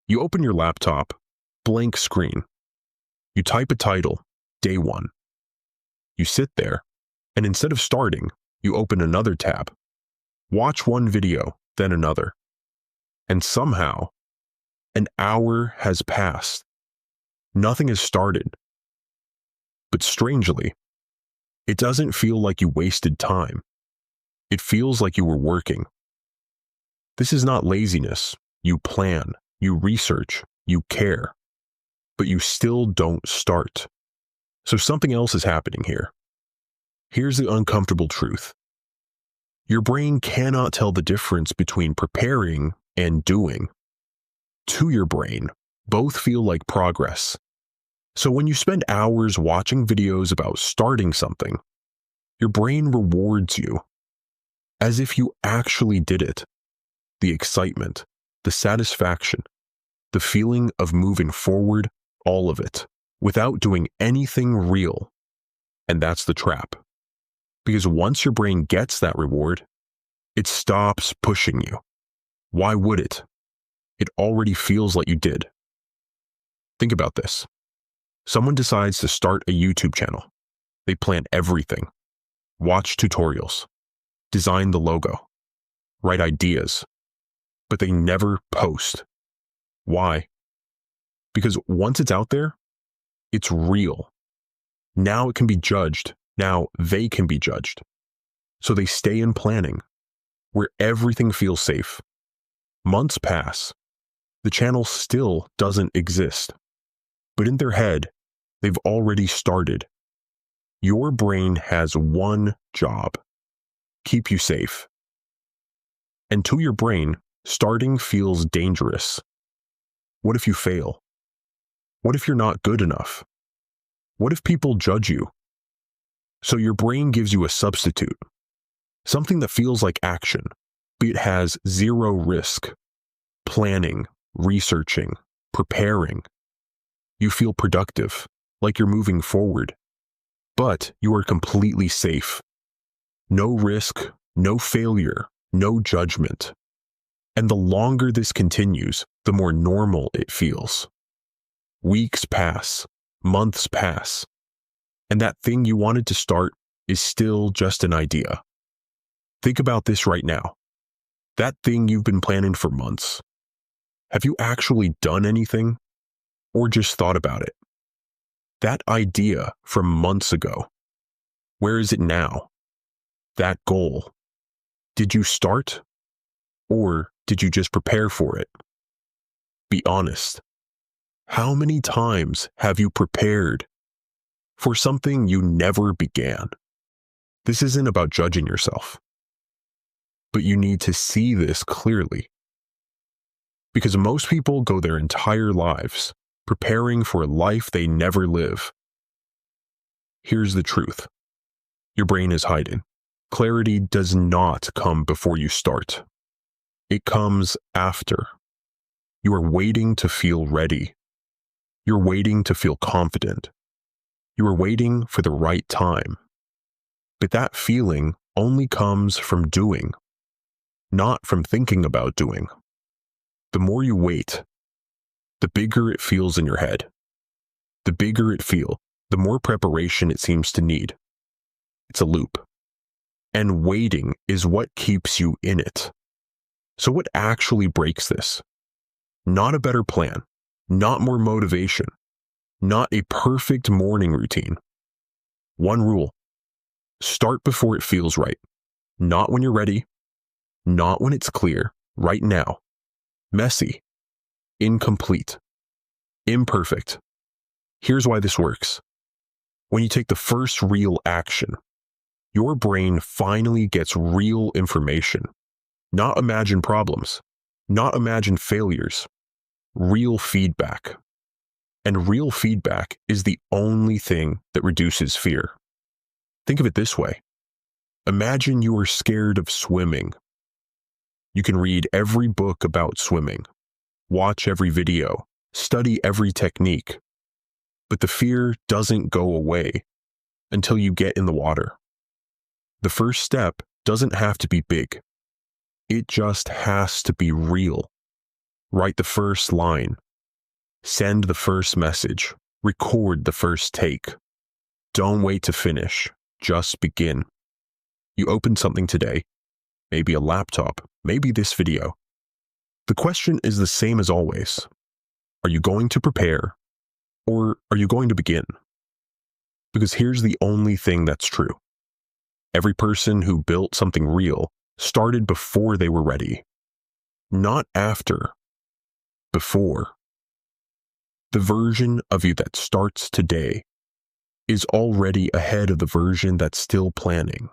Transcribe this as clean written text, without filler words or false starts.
You open your laptop, blank screen. You type a title, day 1. You sit there, and instead of starting, you open another tab. Watch one video, then another. And somehow, an hour has passed. Nothing has started. But strangely, it doesn't feel like you wasted time. It feels like you were working. This is not laziness. You plan, you research, you care. But you still don't start. So something else is happening here. Here's the uncomfortable truth. Your brain cannot tell the difference between preparing and doing. To your brain, both feel like progress. So when you spend hours watching videos about starting something, your brain rewards you as if you actually did it. The excitement, the satisfaction, the feeling of moving forward, all of it, without doing anything real. And that's the trap. Because once your brain gets that reward, it stops pushing you. Why would it? It already feels like you did. Think about this. Someone decides to start a YouTube channel. They plan everything, watch tutorials, design the logo, write ideas, but they never post. Why? Because once it's out there, it's real. Now it can be judged. Now they can be judged. So they stay in planning, where everything feels safe. Months pass. The channel still doesn't exist. But in their head, they've already started. Your brain has one job: keep you safe. And to your brain, starting feels dangerous. What if you fail? What if you're not good enough? What if people judge you? So your brain gives you a substitute, something that feels like action, but it has zero risk. Planning, researching, preparing. You feel productive, like you're moving forward, but you are completely safe. No risk, no failure, no judgment. And the longer this continues, the more normal it feels. Weeks pass, months pass, and that thing you wanted to start is still just an idea. Think about this right now. That thing you've been planning for months. Have you actually done anything, or just thought about it? That idea from months ago, where is it now? That goal, did you start, or did you just prepare for it? Be honest. How many times have you prepared for something you never began? This isn't about judging yourself, but you need to see this clearly. Because most people go their entire lives preparing for a life they never live. Here's the truth. Your brain is hiding. Clarity does not come before you start. It comes after. You are waiting to feel ready. You're waiting to feel confident. You are waiting for the right time. But that feeling only comes from doing, not from thinking about doing. The more you wait, the bigger it feels in your head. The bigger it feels, the more preparation it seems to need. It's a loop. And waiting is what keeps you in it. So what actually breaks this? Not a better plan, not more motivation, not a perfect morning routine. One rule: start before it feels right. Not when you're ready, not when it's clear, right now. Messy, incomplete, imperfect. Here's why this works. When you take the first real action, your brain finally gets real information. Not imagined problems, not imagined failures, real feedback. And real feedback is the only thing that reduces fear. Think of it this way. Imagine you are scared of swimming. You can read every book about swimming, watch every video, study every technique, but the fear doesn't go away until you get in the water. The first step doesn't have to be big. It just has to be real. Write the first line. Send the first message. Record the first take. Don't wait to finish. Just begin. You open something today, maybe a laptop, maybe this video. The question is the same as always. Are you going to prepare, or are you going to begin? Because here's the only thing that's true. Every person who built something real started before they were ready. Not after. Before. The version of you that starts today is already ahead of the version that's still planning.